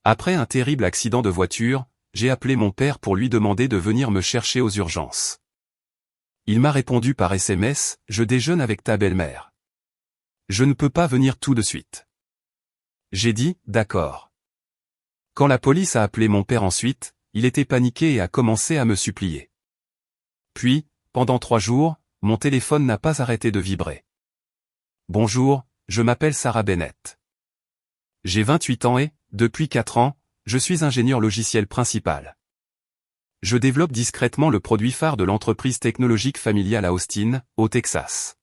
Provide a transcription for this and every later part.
Après un terrible accident de voiture, j'ai appelé mon père pour lui demander de venir me chercher aux urgences. Il m'a répondu par SMS, « Je déjeune avec ta belle-mère. Je ne peux pas venir tout de suite. » J'ai dit, « D'accord. » Quand la police a appelé mon père ensuite, il était paniqué et a commencé à me supplier. Puis, pendant 3 jours, mon téléphone n'a pas arrêté de vibrer. Bonjour, je m'appelle Sarah Bennett. J'ai 28 ans et, depuis 4 ans, je suis ingénieur logiciel principal. Je développe discrètement le produit phare de l'entreprise technologique familiale à Austin, au Texas.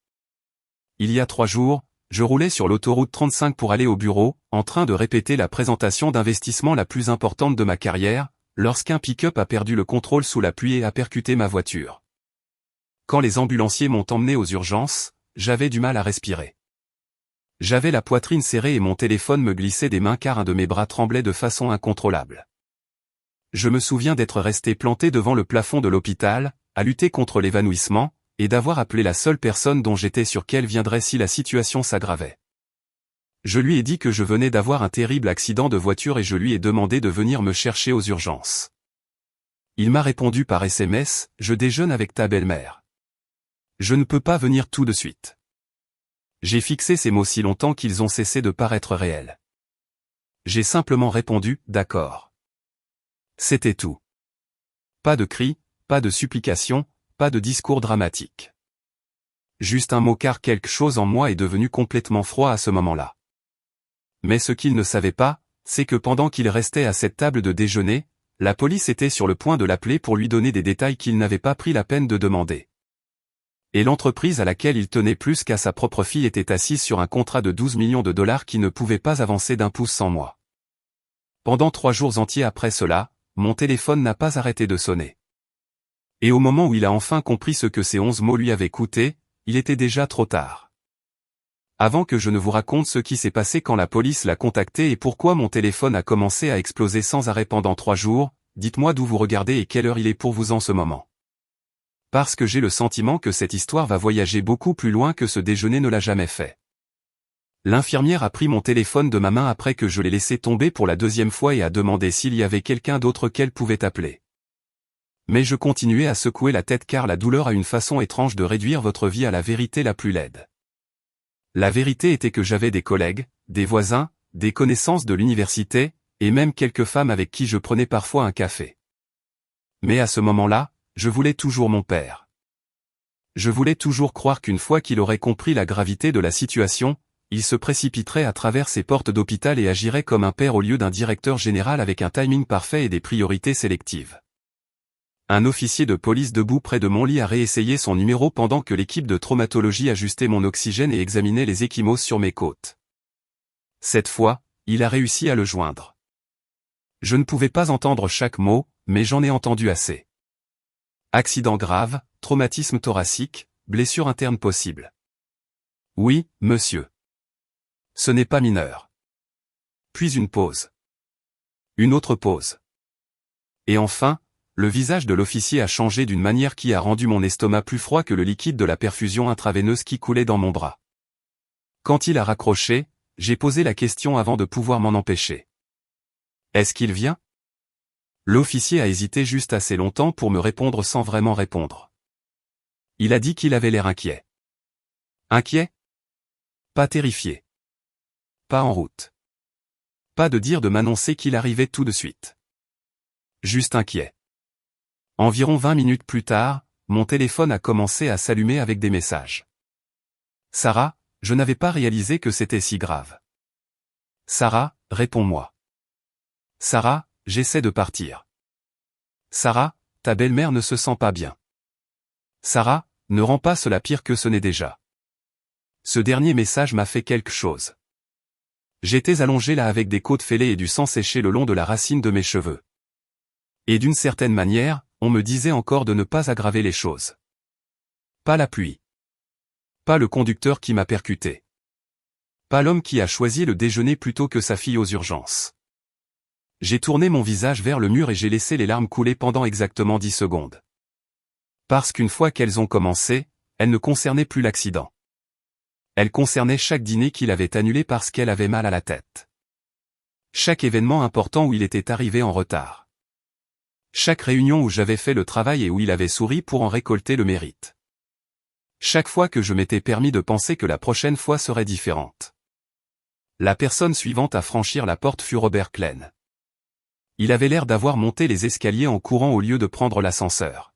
Il y a 3 jours, je roulais sur l'autoroute 35 pour aller au bureau, en train de répéter la présentation d'investissement la plus importante de ma carrière, lorsqu'un pick-up a perdu le contrôle sous la pluie et a percuté ma voiture. Quand les ambulanciers m'ont emmené aux urgences, j'avais du mal à respirer. J'avais la poitrine serrée et mon téléphone me glissait des mains car un de mes bras tremblait de façon incontrôlable. Je me souviens d'être resté planté devant le plafond de l'hôpital, à lutter contre l'évanouissement, et d'avoir appelé la seule personne dont j'étais sûr qu'elle viendrait si la situation s'aggravait. Je lui ai dit que je venais d'avoir un terrible accident de voiture et je lui ai demandé de venir me chercher aux urgences. Il m'a répondu par SMS, « Je déjeune avec ta belle-mère. Je ne peux pas venir tout de suite. » J'ai fixé ces mots si longtemps qu'ils ont cessé de paraître réels. J'ai simplement répondu, « D'accord. » C'était tout. Pas de cris, pas de supplications, pas de discours dramatique. Juste un mot car quelque chose en moi est devenu complètement froid à ce moment-là. Mais ce qu'il ne savait pas, c'est que pendant qu'il restait à cette table de déjeuner, la police était sur le point de l'appeler pour lui donner des détails qu'il n'avait pas pris la peine de demander. Et l'entreprise à laquelle il tenait plus qu'à sa propre fille était assise sur un contrat de 12 millions de dollars qui ne pouvait pas avancer d'un pouce sans moi. Pendant 3 jours entiers après cela, mon téléphone n'a pas arrêté de sonner. Et au moment où il a enfin compris ce que ces 11 mots lui avaient coûté, il était déjà trop tard. Avant que je ne vous raconte ce qui s'est passé quand la police l'a contacté et pourquoi mon téléphone a commencé à exploser sans arrêt pendant 3 jours, dites-moi d'où vous regardez et quelle heure il est pour vous en ce moment. Parce que j'ai le sentiment que cette histoire va voyager beaucoup plus loin que ce déjeuner ne l'a jamais fait. L'infirmière a pris mon téléphone de ma main après que je l'ai laissé tomber pour la 2e fois et a demandé s'il y avait quelqu'un d'autre qu'elle pouvait appeler. Mais je continuais à secouer la tête car la douleur a une façon étrange de réduire votre vie à la vérité la plus laide. La vérité était que j'avais des collègues, des voisins, des connaissances de l'université, et même quelques femmes avec qui je prenais parfois un café. Mais à ce moment-là, je voulais toujours mon père. Je voulais toujours croire qu'une fois qu'il aurait compris la gravité de la situation, il se précipiterait à travers ces portes d'hôpital et agirait comme un père au lieu d'un directeur général avec un timing parfait et des priorités sélectives. Un officier de police debout près de mon lit a réessayé son numéro pendant que l'équipe de traumatologie ajustait mon oxygène et examinait les ecchymoses sur mes côtes. Cette fois, il a réussi à le joindre. Je ne pouvais pas entendre chaque mot, mais j'en ai entendu assez. Accident grave, traumatisme thoracique, blessure interne possible. Oui, monsieur. Ce n'est pas mineur. Puis une pause. Une autre pause. Et enfin, le visage de l'officier a changé d'une manière qui a rendu mon estomac plus froid que le liquide de la perfusion intraveineuse qui coulait dans mon bras. Quand il a raccroché, j'ai posé la question avant de pouvoir m'en empêcher. Est-ce qu'il vient ? L'officier a hésité juste assez longtemps pour me répondre sans vraiment répondre. Il a dit qu'il avait l'air inquiet. Inquiet ? Pas terrifié. Pas en route. Pas de dire de m'annoncer qu'il arrivait tout de suite. Juste inquiet. Environ 20 minutes plus tard, mon téléphone a commencé à s'allumer avec des messages. Sarah, je n'avais pas réalisé que c'était si grave. Sarah, réponds-moi. Sarah, j'essaie de partir. Sarah, ta belle-mère ne se sent pas bien. Sarah, ne rends pas cela pire que ce n'est déjà. Ce dernier message m'a fait quelque chose. J'étais allongé là avec des côtes fêlées et du sang séché le long de la racine de mes cheveux. Et d'une certaine manière, on me disait encore de ne pas aggraver les choses. Pas la pluie. Pas le conducteur qui m'a percuté. Pas l'homme qui a choisi le déjeuner plutôt que sa fille aux urgences. J'ai tourné mon visage vers le mur et j'ai laissé les larmes couler pendant exactement 10 secondes. Parce qu'une fois qu'elles ont commencé, elles ne concernaient plus l'accident. Elles concernaient chaque dîner qu'il avait annulé parce qu'elle avait mal à la tête. Chaque événement important où il était arrivé en retard. Chaque réunion où j'avais fait le travail et où il avait souri pour en récolter le mérite. Chaque fois que je m'étais permis de penser que la prochaine fois serait différente. La personne suivante à franchir la porte fut Robert Klein. Il avait l'air d'avoir monté les escaliers en courant au lieu de prendre l'ascenseur.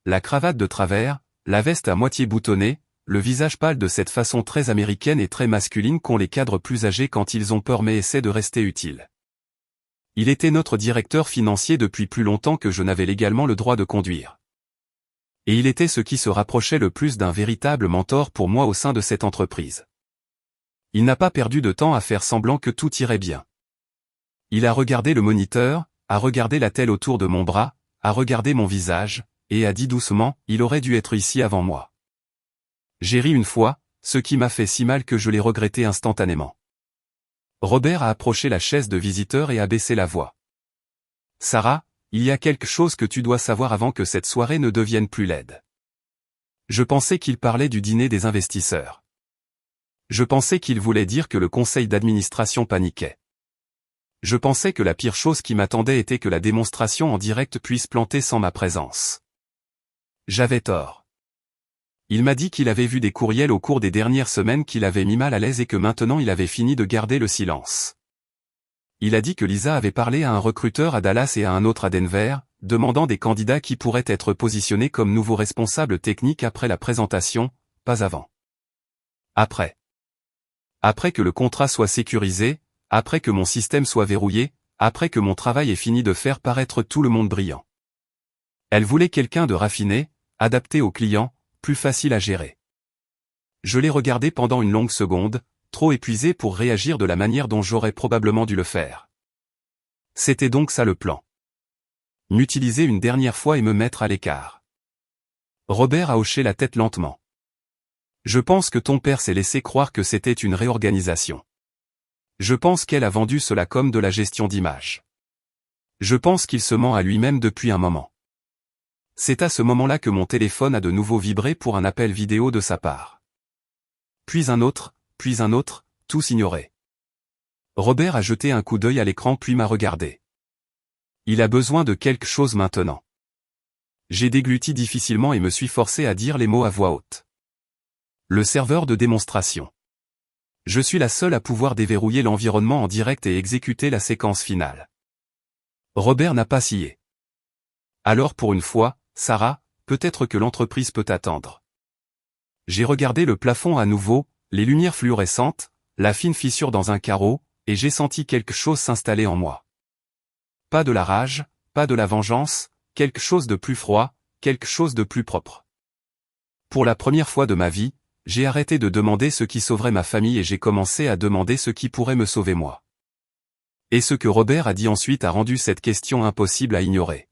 La cravate de travers, la veste à moitié boutonnée, le visage pâle de cette façon très américaine et très masculine qu'ont les cadres plus âgés quand ils ont peur mais essaient de rester utiles. Il était notre directeur financier depuis plus longtemps que je n'avais légalement le droit de conduire. Et il était ce qui se rapprochait le plus d'un véritable mentor pour moi au sein de cette entreprise. Il n'a pas perdu de temps à faire semblant que tout irait bien. Il a regardé le moniteur, a regardé la telle autour de mon bras, a regardé mon visage, et a dit doucement, il aurait dû être ici avant moi. J'ai ri une fois, ce qui m'a fait si mal que je l'ai regretté instantanément. Robert a approché la chaise de visiteur et a baissé la voix. Sarah, il y a quelque chose que tu dois savoir avant que cette soirée ne devienne plus laide. Je pensais qu'il parlait du dîner des investisseurs. Je pensais qu'il voulait dire que le conseil d'administration paniquait. Je pensais que la pire chose qui m'attendait était que la démonstration en direct puisse planter sans ma présence. J'avais tort. Il m'a dit qu'il avait vu des courriels au cours des dernières semaines qui l'avaient mis mal à l'aise et que maintenant il avait fini de garder le silence. Il a dit que Lisa avait parlé à un recruteur à Dallas et à un autre à Denver, demandant des candidats qui pourraient être positionnés comme nouveaux responsables techniques après la présentation, pas avant. Après. Après que le contrat soit sécurisé, après que mon système soit verrouillé, après que mon travail ait fini de faire paraître tout le monde brillant. Elle voulait quelqu'un de raffiné, adapté aux clients, plus facile à gérer. Je l'ai regardé pendant une longue seconde, trop épuisé pour réagir de la manière dont j'aurais probablement dû le faire. C'était donc ça le plan. M'utiliser une dernière fois et me mettre à l'écart. Robert a hoché la tête lentement. Je pense que ton père s'est laissé croire que c'était une réorganisation. Je pense qu'elle a vendu cela comme de la gestion d'image. Je pense qu'il se ment à lui-même depuis un moment. C'est à ce moment-là que mon téléphone a de nouveau vibré pour un appel vidéo de sa part. Puis un autre, tous ignorés. Robert a jeté un coup d'œil à l'écran puis m'a regardé. Il a besoin de quelque chose maintenant. J'ai dégluti difficilement et me suis forcé à dire les mots à voix haute. Le serveur de démonstration. Je suis la seule à pouvoir déverrouiller l'environnement en direct et exécuter la séquence finale. Robert n'a pas scié. Alors pour une fois, Sarah, peut-être que l'entreprise peut attendre. J'ai regardé le plafond à nouveau, les lumières fluorescentes, la fine fissure dans un carreau, et j'ai senti quelque chose s'installer en moi. Pas de la rage, pas de la vengeance, quelque chose de plus froid, quelque chose de plus propre. Pour la première fois de ma vie, j'ai arrêté de demander ce qui sauverait ma famille et j'ai commencé à demander ce qui pourrait me sauver moi. Et ce que Robert a dit ensuite a rendu cette question impossible à ignorer.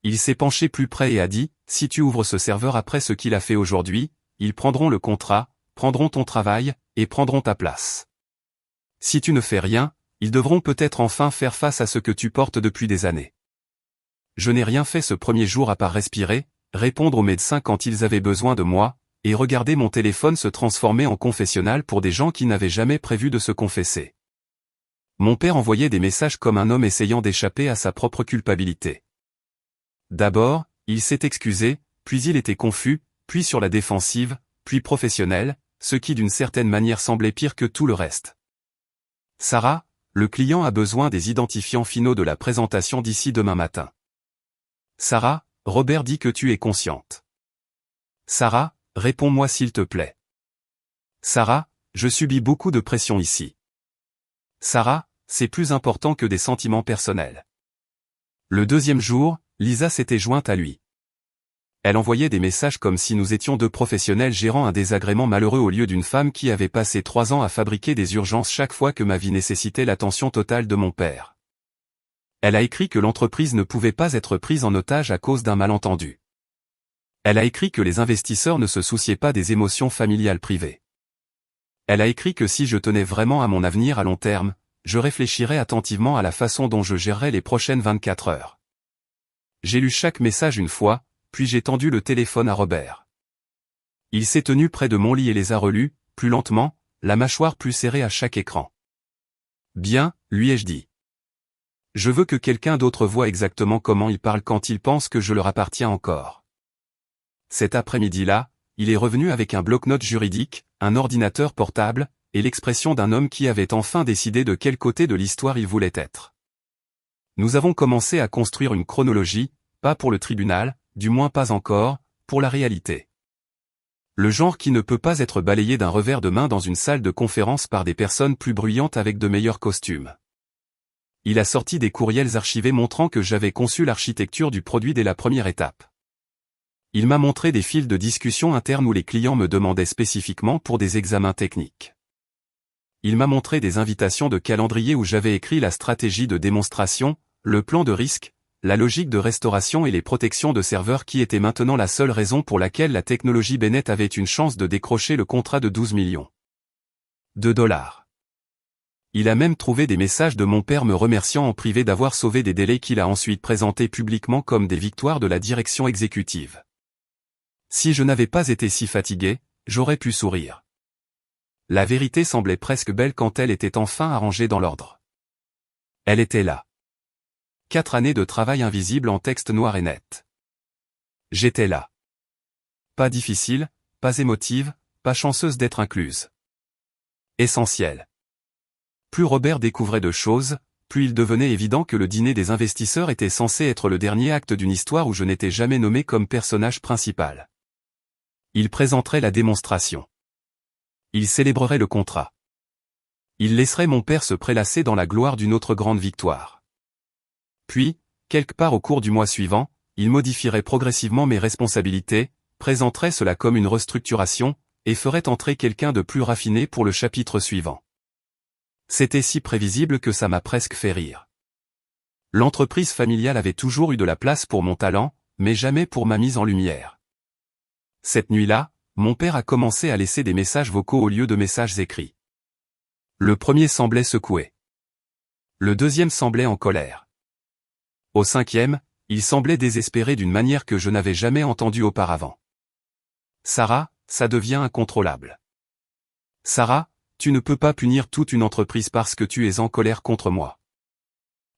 Il s'est penché plus près et a dit, si tu ouvres ce serveur après ce qu'il a fait aujourd'hui, ils prendront le contrat, prendront ton travail, et prendront ta place. Si tu ne fais rien, ils devront peut-être enfin faire face à ce que tu portes depuis des années. Je n'ai rien fait ce premier jour à part respirer, répondre aux médecins quand ils avaient besoin de moi, et regarder mon téléphone se transformer en confessionnal pour des gens qui n'avaient jamais prévu de se confesser. Mon père envoyait des messages comme un homme essayant d'échapper à sa propre culpabilité. D'abord, il s'est excusé, puis il était confus, puis sur la défensive, puis professionnel, ce qui d'une certaine manière semblait pire que tout le reste. Sarah, le client a besoin des identifiants finaux de la présentation d'ici demain matin. Sarah, Robert dit que tu es consciente. Sarah, réponds-moi s'il te plaît. Sarah, je subis beaucoup de pression ici. Sarah, c'est plus important que des sentiments personnels. Le deuxième jour, Lisa s'était jointe à lui. Elle envoyait des messages comme si nous étions deux professionnels gérant un désagrément malheureux au lieu d'une femme qui avait passé 3 ans à fabriquer des urgences chaque fois que ma vie nécessitait l'attention totale de mon père. Elle a écrit que l'entreprise ne pouvait pas être prise en otage à cause d'un malentendu. Elle a écrit que les investisseurs ne se souciaient pas des émotions familiales privées. Elle a écrit que si je tenais vraiment à mon avenir à long terme, je réfléchirais attentivement à la façon dont je gérerais les prochaines 24 heures. J'ai lu chaque message une fois, puis j'ai tendu le téléphone à Robert. Il s'est tenu près de mon lit et les a relus, plus lentement, la mâchoire plus serrée à chaque écran. Bien, lui ai-je dit. Je veux que quelqu'un d'autre voie exactement comment il parle quand il pense que je leur appartiens encore. Cet après-midi-là, il est revenu avec un bloc-notes juridique, un ordinateur portable, et l'expression d'un homme qui avait enfin décidé de quel côté de l'histoire il voulait être. Nous avons commencé à construire une chronologie, pas pour le tribunal, du moins pas encore, pour la réalité. Le genre qui ne peut pas être balayé d'un revers de main dans une salle de conférence par des personnes plus bruyantes avec de meilleurs costumes. Il a sorti des courriels archivés montrant que j'avais conçu l'architecture du produit dès la première étape. Il m'a montré des fils de discussion internes où les clients me demandaient spécifiquement pour des examens techniques. Il m'a montré des invitations de calendrier où j'avais écrit la stratégie de démonstration, le plan de risque, la logique de restauration et les protections de serveurs qui étaient maintenant la seule raison pour laquelle la technologie Bennett avait une chance de décrocher le contrat de 12 millions de dollars. Il a même trouvé des messages de mon père me remerciant en privé d'avoir sauvé des délais qu'il a ensuite présentés publiquement comme des victoires de la direction exécutive. Si je n'avais pas été si fatigué, j'aurais pu sourire. La vérité semblait presque belle quand elle était enfin arrangée dans l'ordre. Elle était là. 4 années de travail invisible en texte noir et net. J'étais là. Pas difficile, pas émotive, pas chanceuse d'être incluse. Essentielle. Plus Robert découvrait de choses, plus il devenait évident que le dîner des investisseurs était censé être le dernier acte d'une histoire où je n'étais jamais nommé comme personnage principal. Il présenterait la démonstration. Il célébrerait le contrat. Il laisserait mon père se prélasser dans la gloire d'une autre grande victoire. Puis, quelque part au cours du mois suivant, il modifierait progressivement mes responsabilités, présenterait cela comme une restructuration, et ferait entrer quelqu'un de plus raffiné pour le chapitre suivant. C'était si prévisible que ça m'a presque fait rire. L'entreprise familiale avait toujours eu de la place pour mon talent, mais jamais pour ma mise en lumière. Cette nuit-là, mon père a commencé à laisser des messages vocaux au lieu de messages écrits. Le premier semblait secoué. Le deuxième semblait en colère. Au cinquième, il semblait désespéré d'une manière que je n'avais jamais entendue auparavant. Sarah, ça devient incontrôlable. Sarah, tu ne peux pas punir toute une entreprise parce que tu es en colère contre moi.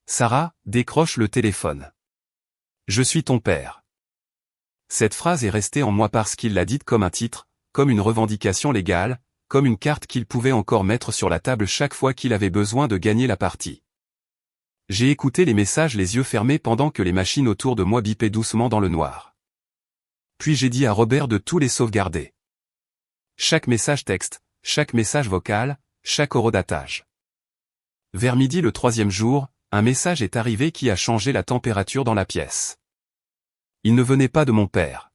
Sarah, décroche le téléphone. Je suis ton père. Cette phrase est restée en moi parce qu'il l'a dite comme un titre, comme une revendication légale, comme une carte qu'il pouvait encore mettre sur la table chaque fois qu'il avait besoin de gagner la partie. J'ai écouté les messages les yeux fermés pendant que les machines autour de moi bipaient doucement dans le noir. Puis j'ai dit à Robert de tous les sauvegarder. Chaque message texte, chaque message vocal, chaque horodatage. Vers midi le troisième jour, un message est arrivé qui a changé la température dans la pièce. Il ne venait pas de mon père.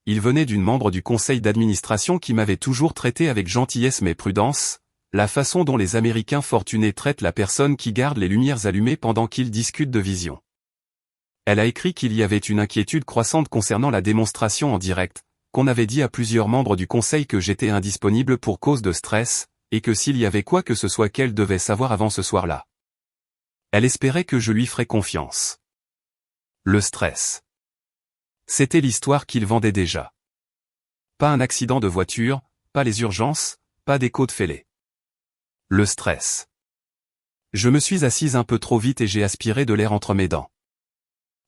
Il venait d'une membre du conseil d'administration qui m'avait toujours traité avec gentillesse mais prudence, la façon dont les Américains fortunés traitent la personne qui garde les lumières allumées pendant qu'ils discutent de vision. Elle a écrit qu'il y avait une inquiétude croissante concernant la démonstration en direct, qu'on avait dit à plusieurs membres du conseil que j'étais indisponible pour cause de stress, et que s'il y avait quoi que ce soit qu'elle devait savoir avant ce soir-là. Elle espérait que je lui ferais confiance. Le stress. C'était l'histoire qu'il vendait déjà. Pas un accident de voiture, pas les urgences, pas des côtes fêlées. Le stress. Je me suis assise un peu trop vite et j'ai aspiré de l'air entre mes dents.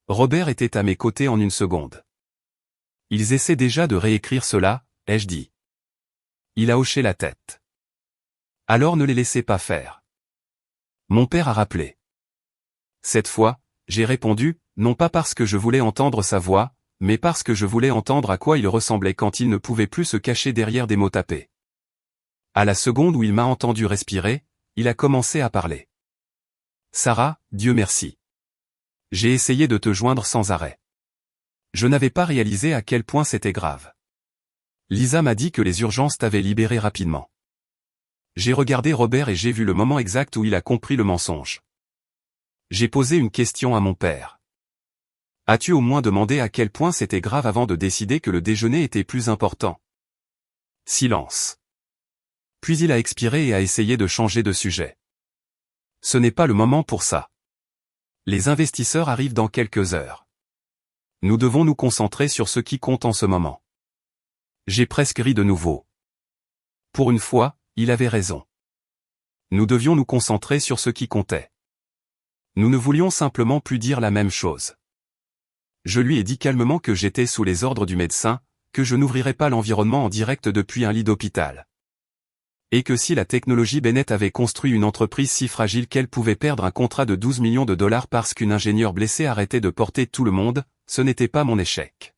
Robert était à mes côtés en une seconde. Ils essaient déjà de réécrire cela, ai-je dit. Il a hoché la tête. Alors ne les laissez pas faire. Mon père a rappelé. Cette fois, j'ai répondu, non pas parce que je voulais entendre sa voix, mais parce que je voulais entendre à quoi il ressemblait quand il ne pouvait plus se cacher derrière des mots tapés. À la seconde où il m'a entendu respirer, il a commencé à parler. Sarah, Dieu merci. J'ai essayé de te joindre sans arrêt. Je n'avais pas réalisé à quel point c'était grave. Lisa m'a dit que les urgences t'avaient libéré rapidement. J'ai regardé Robert et j'ai vu le moment exact où il a compris le mensonge. J'ai posé une question à mon père. As-tu au moins demandé à quel point c'était grave avant de décider que le déjeuner était plus important? Silence. Puis il a expiré et a essayé de changer de sujet. Ce n'est pas le moment pour ça. Les investisseurs arrivent dans quelques heures. Nous devons nous concentrer sur ce qui compte en ce moment. J'ai presque ri de nouveau. Pour une fois, il avait raison. Nous devions nous concentrer sur ce qui comptait. Nous ne voulions simplement plus dire la même chose. Je lui ai dit calmement que j'étais sous les ordres du médecin, que je n'ouvrirais pas l'environnement en direct depuis un lit d'hôpital. Et que si la technologie Bennett avait construit une entreprise si fragile qu'elle pouvait perdre un contrat de 12 millions de dollars parce qu'une ingénieure blessée arrêtait de porter tout le monde, ce n'était pas mon échec.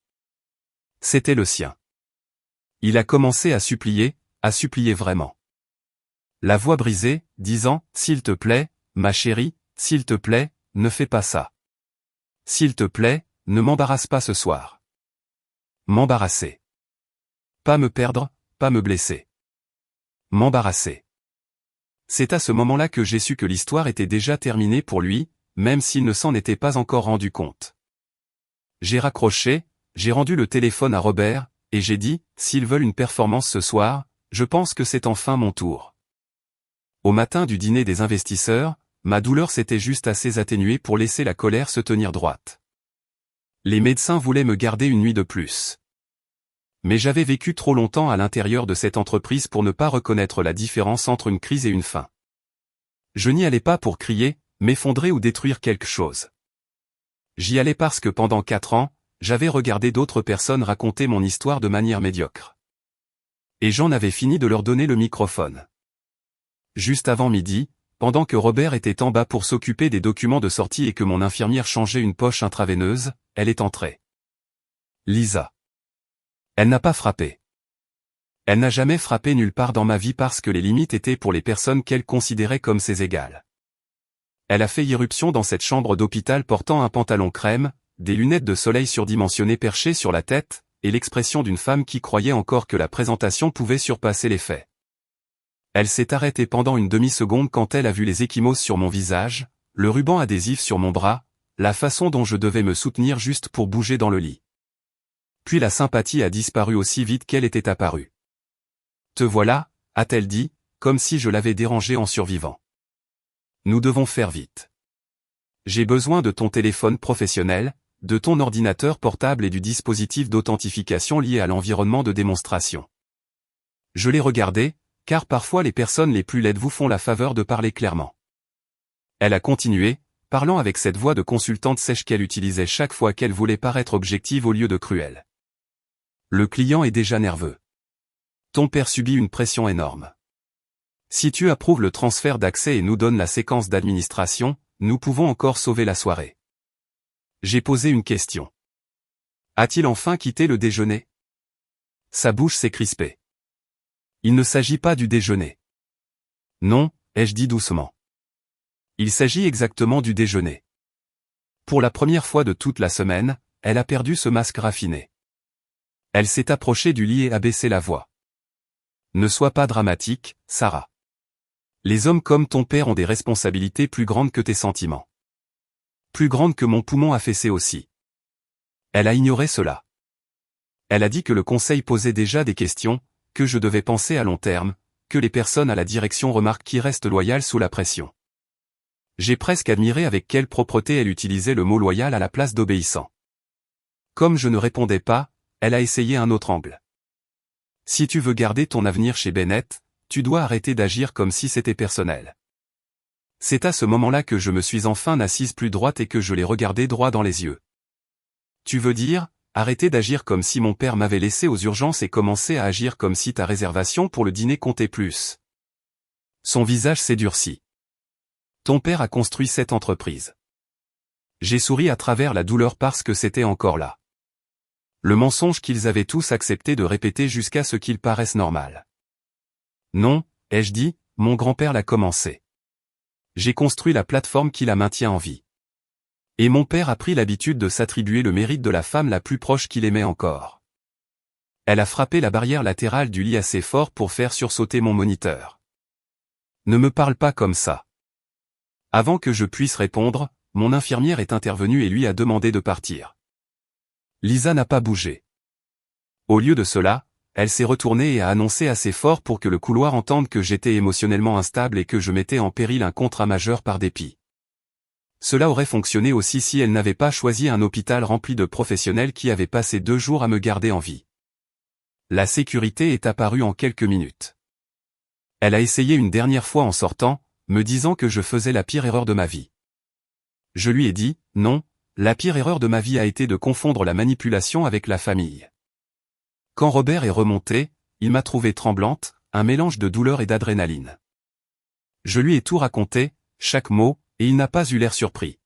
C'était le sien. Il a commencé à supplier vraiment. La voix brisée, disant « S'il te plaît, ma chérie, s'il te plaît, ne fais pas ça. S'il te plaît, ne m'embarrasse pas ce soir. » M'embarrasser. Pas me perdre, pas me blesser. M'embarrasser. C'est à ce moment-là que j'ai su que l'histoire était déjà terminée pour lui, même s'il ne s'en était pas encore rendu compte. J'ai raccroché, j'ai rendu le téléphone à Robert, et j'ai dit, s'ils veulent une performance ce soir, je pense que c'est enfin mon tour. Au matin du dîner des investisseurs, ma douleur s'était juste assez atténuée pour laisser la colère se tenir droite. Les médecins voulaient me garder une nuit de plus. Mais j'avais vécu trop longtemps à l'intérieur de cette entreprise pour ne pas reconnaître la différence entre une crise et une fin. Je n'y allais pas pour crier, m'effondrer ou détruire quelque chose. J'y allais parce que pendant 4 ans, j'avais regardé d'autres personnes raconter mon histoire de manière médiocre. Et j'en avais fini de leur donner le microphone. Juste avant midi, pendant que Robert était en bas pour s'occuper des documents de sortie et que mon infirmière changeait une poche intraveineuse, elle est entrée. Lisa. Elle n'a pas frappé. Elle n'a jamais frappé nulle part dans ma vie parce que les limites étaient pour les personnes qu'elle considérait comme ses égales. Elle a fait irruption dans cette chambre d'hôpital portant un pantalon crème, des lunettes de soleil surdimensionnées perchées sur la tête, et l'expression d'une femme qui croyait encore que la présentation pouvait surpasser les faits. Elle s'est arrêtée pendant une demi-seconde quand elle a vu les ecchymoses sur mon visage, le ruban adhésif sur mon bras, la façon dont je devais me soutenir juste pour bouger dans le lit. Puis la sympathie a disparu aussi vite qu'elle était apparue. « Te voilà » a-t-elle dit, comme si je l'avais dérangée en survivant. « Nous devons faire vite. J'ai besoin de ton téléphone professionnel, de ton ordinateur portable et du dispositif d'authentification lié à l'environnement de démonstration. » Je l'ai regardé, car parfois les personnes les plus laides vous font la faveur de parler clairement. Elle a continué, parlant avec cette voix de consultante sèche qu'elle utilisait chaque fois qu'elle voulait paraître objective au lieu de cruelle. Le client est déjà nerveux. Ton père subit une pression énorme. Si tu approuves le transfert d'accès et nous donnes la séquence d'administration, nous pouvons encore sauver la soirée. J'ai posé une question. A-t-il enfin quitté le déjeuner? Sa bouche s'est crispée. Il ne s'agit pas du déjeuner. Non, ai-je dit doucement. Il s'agit exactement du déjeuner. Pour la première fois de toute la semaine, elle a perdu ce masque raffiné. Elle s'est approchée du lit et a baissé la voix. Ne sois pas dramatique, Sarah. Les hommes comme ton père ont des responsabilités plus grandes que tes sentiments. Plus grandes que mon poumon affaissé aussi. Elle a ignoré cela. Elle a dit que le conseil posait déjà des questions, que je devais penser à long terme, que les personnes à la direction remarquent qui restent loyales sous la pression. J'ai presque admiré avec quelle propreté elle utilisait le mot loyal à la place d'obéissant. Comme je ne répondais pas, elle a essayé un autre angle. Si tu veux garder ton avenir chez Bennett, tu dois arrêter d'agir comme si c'était personnel. C'est à ce moment-là que je me suis enfin assise plus droite et que je l'ai regardée droit dans les yeux. Tu veux dire, arrêter d'agir comme si mon père m'avait laissé aux urgences et commencer à agir comme si ta réservation pour le dîner comptait plus. Son visage s'est durci. Ton père a construit cette entreprise. J'ai souri à travers la douleur parce que c'était encore là. Le mensonge qu'ils avaient tous accepté de répéter jusqu'à ce qu'il paraisse normal. Non, ai-je dit, mon grand-père l'a commencé. J'ai construit la plateforme qui la maintient en vie. Et mon père a pris l'habitude de s'attribuer le mérite de la femme la plus proche qu'il aimait encore. Elle a frappé la barrière latérale du lit assez fort pour faire sursauter mon moniteur. Ne me parle pas comme ça. Avant que je puisse répondre, mon infirmière est intervenue et lui a demandé de partir. Lisa n'a pas bougé. Au lieu de cela, elle s'est retournée et a annoncé assez fort pour que le couloir entende que j'étais émotionnellement instable et que je mettais en péril un contrat majeur par dépit. Cela aurait fonctionné aussi si elle n'avait pas choisi un hôpital rempli de professionnels qui avaient passé 2 jours à me garder en vie. La sécurité est apparue en quelques minutes. Elle a essayé une dernière fois en sortant, me disant que je faisais la pire erreur de ma vie. Je lui ai dit, non, la pire erreur de ma vie a été de confondre la manipulation avec la famille. Quand Robert est remonté, il m'a trouvée tremblante, un mélange de douleur et d'adrénaline. Je lui ai tout raconté, chaque mot, et il n'a pas eu l'air surpris.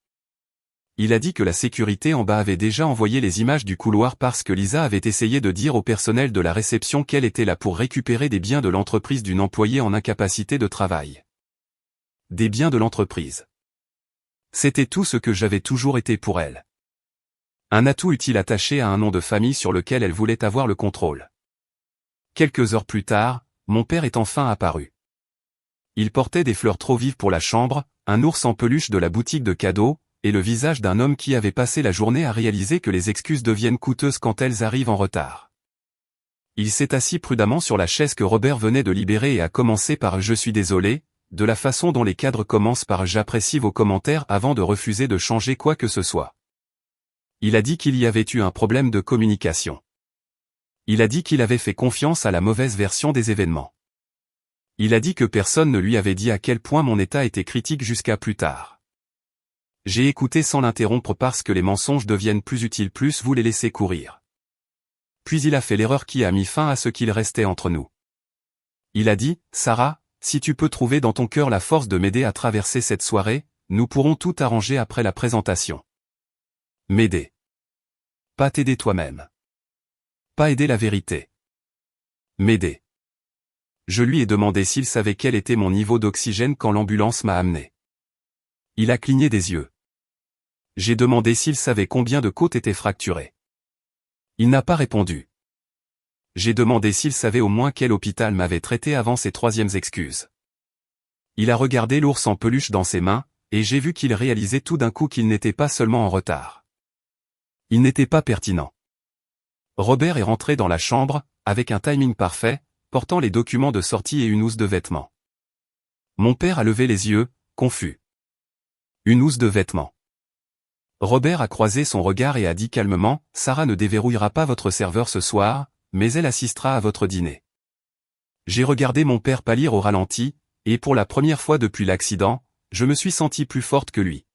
Il a dit que la sécurité en bas avait déjà envoyé les images du couloir parce que Lisa avait essayé de dire au personnel de la réception qu'elle était là pour récupérer des biens de l'entreprise d'une employée en incapacité de travail. Des biens de l'entreprise. C'était tout ce que j'avais toujours été pour elle. Un atout utile attaché à un nom de famille sur lequel elle voulait avoir le contrôle. Quelques heures plus tard, mon père est enfin apparu. Il portait des fleurs trop vives pour la chambre, un ours en peluche de la boutique de cadeaux, et le visage d'un homme qui avait passé la journée à réaliser que les excuses deviennent coûteuses quand elles arrivent en retard. Il s'est assis prudemment sur la chaise que Robert venait de libérer et a commencé par « Je suis désolé », de la façon dont les cadres commencent par « J'apprécie vos commentaires » avant de refuser de changer quoi que ce soit. Il a dit qu'il y avait eu un problème de communication. Il a dit qu'il avait fait confiance à la mauvaise version des événements. Il a dit que personne ne lui avait dit à quel point mon état était critique jusqu'à plus tard. J'ai écouté sans l'interrompre parce que les mensonges deviennent plus utiles plus vous les laissez courir. Puis il a fait l'erreur qui a mis fin à ce qu'il restait entre nous. Il a dit, Sarah, si tu peux trouver dans ton cœur la force de m'aider à traverser cette soirée, nous pourrons tout arranger après la présentation. M'aider. Pas t'aider toi-même. Pas aider la vérité. M'aider. Je lui ai demandé s'il savait quel était mon niveau d'oxygène quand l'ambulance m'a amené. Il a cligné des yeux. J'ai demandé s'il savait combien de côtes étaient fracturées. Il n'a pas répondu. J'ai demandé s'il savait au moins quel hôpital m'avait traité avant ses troisièmes excuses. Il a regardé l'ours en peluche dans ses mains, et j'ai vu qu'il réalisait tout d'un coup qu'il n'était pas seulement en retard. Il n'était pas pertinent. Robert est rentré dans la chambre, avec un timing parfait, portant les documents de sortie et une housse de vêtements. Mon père a levé les yeux, confus. Une housse de vêtements. Robert a croisé son regard et a dit calmement, « Sarah ne déverrouillera pas votre serveur ce soir, mais elle assistera à votre dîner. » J'ai regardé mon père pâlir au ralenti, et pour la première fois depuis l'accident, je me suis senti plus forte que lui.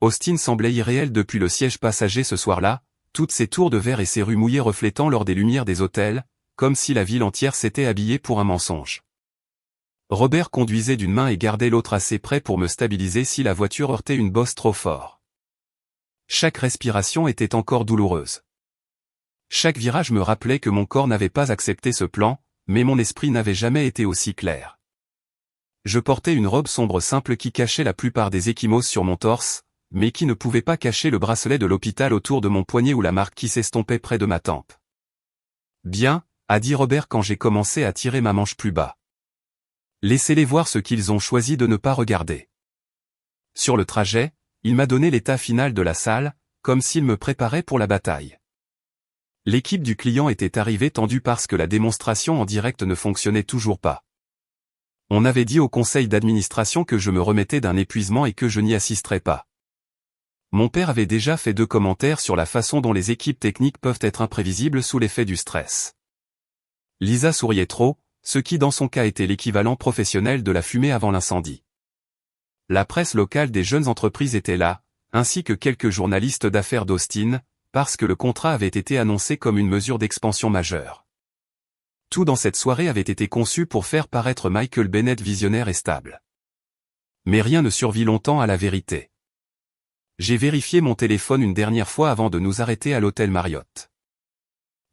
Austin semblait irréel depuis le siège passager ce soir-là, toutes ces tours de verre et ces rues mouillées reflétant lors des lumières des hôtels, comme si la ville entière s'était habillée pour un mensonge. Robert conduisait d'une main et gardait l'autre assez près pour me stabiliser si la voiture heurtait une bosse trop fort. Chaque respiration était encore douloureuse. Chaque virage me rappelait que mon corps n'avait pas accepté ce plan, mais mon esprit n'avait jamais été aussi clair. Je portais une robe sombre simple qui cachait la plupart des ecchymoses sur mon torse, mais qui ne pouvait pas cacher le bracelet de l'hôpital autour de mon poignet ou la marque qui s'estompait près de ma tempe. « Bien », a dit Robert quand j'ai commencé à tirer ma manche plus bas. « Laissez-les voir ce qu'ils ont choisi de ne pas regarder. » Sur le trajet, il m'a donné l'état final de la salle, comme s'il me préparait pour la bataille. L'équipe du client était arrivée tendue parce que la démonstration en direct ne fonctionnait toujours pas. On avait dit au conseil d'administration que je me remettais d'un épuisement et que je n'y assisterais pas. Mon père avait déjà fait 2 commentaires sur la façon dont les équipes techniques peuvent être imprévisibles sous l'effet du stress. Lisa souriait trop, ce qui dans son cas était l'équivalent professionnel de la fumée avant l'incendie. La presse locale des jeunes entreprises était là, ainsi que quelques journalistes d'affaires d'Austin, parce que le contrat avait été annoncé comme une mesure d'expansion majeure. Tout dans cette soirée avait été conçu pour faire paraître Michael Bennett visionnaire et stable. Mais rien ne survit longtemps à la vérité. J'ai vérifié mon téléphone une dernière fois avant de nous arrêter à l'hôtel Marriott.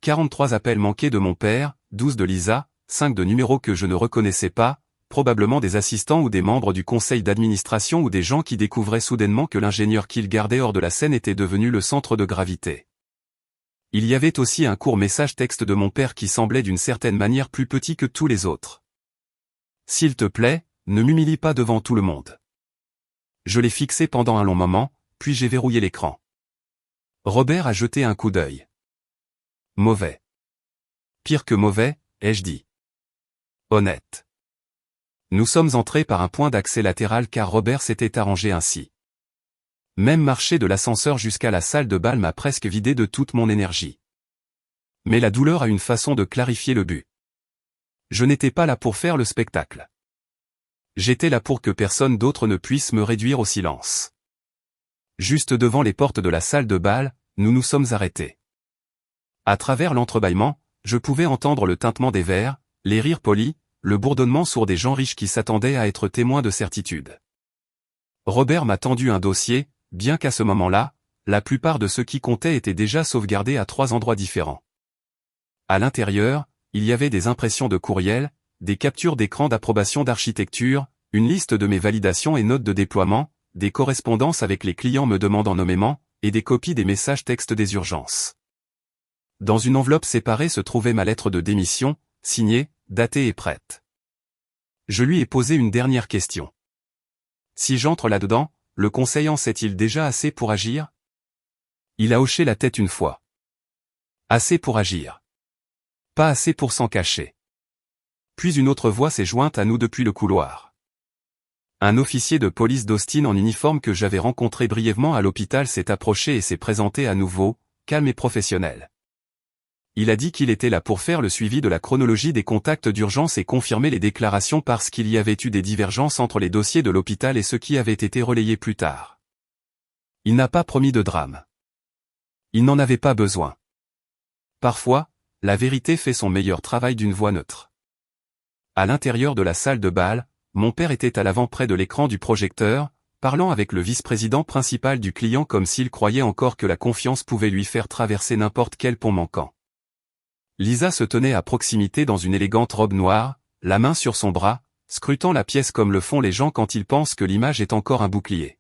43 appels manqués de mon père, 12 de Lisa, 5 de numéros que je ne reconnaissais pas, probablement des assistants ou des membres du conseil d'administration ou des gens qui découvraient soudainement que l'ingénieur qu'ils gardaient hors de la scène était devenu le centre de gravité. Il y avait aussi un court message texte de mon père qui semblait d'une certaine manière plus petit que tous les autres. « S'il te plaît, ne m'humilie pas devant tout le monde. » Je l'ai fixé pendant un long moment, puis j'ai verrouillé l'écran. Robert a jeté un coup d'œil. Mauvais. Pire que mauvais, ai-je dit. Honnête. Nous sommes entrés par un point d'accès latéral car Robert s'était arrangé ainsi. Même marcher de l'ascenseur jusqu'à la salle de bal m'a presque vidé de toute mon énergie. Mais la douleur a une façon de clarifier le but. Je n'étais pas là pour faire le spectacle. J'étais là pour que personne d'autre ne puisse me réduire au silence. Juste devant les portes de la salle de bal, nous nous sommes arrêtés. À travers l'entrebâillement, je pouvais entendre le tintement des verres, les rires polis, le bourdonnement sourd des gens riches qui s'attendaient à être témoins de certitude. Robert m'a tendu un dossier, bien qu'à ce moment-là, la plupart de ceux qui comptaient étaient déjà sauvegardés à 3 endroits différents. À l'intérieur, il y avait des impressions de courriel, des captures d'écran d'approbation d'architecture, une liste de mes validations et notes de déploiement, des correspondances avec les clients me demandant nommément, et des copies des messages textes des urgences. Dans une enveloppe séparée se trouvait ma lettre de démission, signée, datée et prête. Je lui ai posé une dernière question. Si j'entre là-dedans, le conseil en sait-il déjà assez pour agir? Il a hoché la tête une fois. Assez pour agir. Pas assez pour s'en cacher. Puis une autre voix s'est jointe à nous depuis le couloir. Un officier de police d'Austin en uniforme que j'avais rencontré brièvement à l'hôpital s'est approché et s'est présenté à nouveau, calme et professionnel. Il a dit qu'il était là pour faire le suivi de la chronologie des contacts d'urgence et confirmer les déclarations parce qu'il y avait eu des divergences entre les dossiers de l'hôpital et ceux qui avaient été relayés plus tard. Il n'a pas promis de drame. Il n'en avait pas besoin. Parfois, la vérité fait son meilleur travail d'une voix neutre. À l'intérieur de la salle de bal, mon père était à l'avant près de l'écran du projecteur, parlant avec le vice-président principal du client comme s'il croyait encore que la confiance pouvait lui faire traverser n'importe quel pont manquant. Lisa se tenait à proximité dans une élégante robe noire, la main sur son bras, scrutant la pièce comme le font les gens quand ils pensent que l'image est encore un bouclier.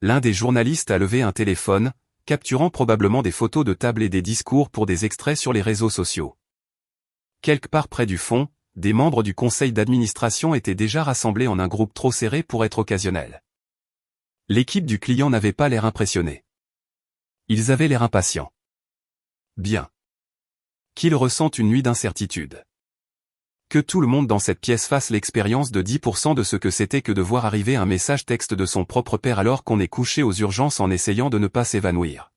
L'un des journalistes a levé un téléphone, capturant probablement des photos de table et des discours pour des extraits sur les réseaux sociaux. Quelque part près du fond, des membres du conseil d'administration étaient déjà rassemblés en un groupe trop serré pour être occasionnel. L'équipe du client n'avait pas l'air impressionnée. Ils avaient l'air impatients. Bien. Qu'ils ressentent une nuit d'incertitude. Que tout le monde dans cette pièce fasse l'expérience de 10% de ce que c'était que de voir arriver un message texte de son propre père alors qu'on est couché aux urgences en essayant de ne pas s'évanouir.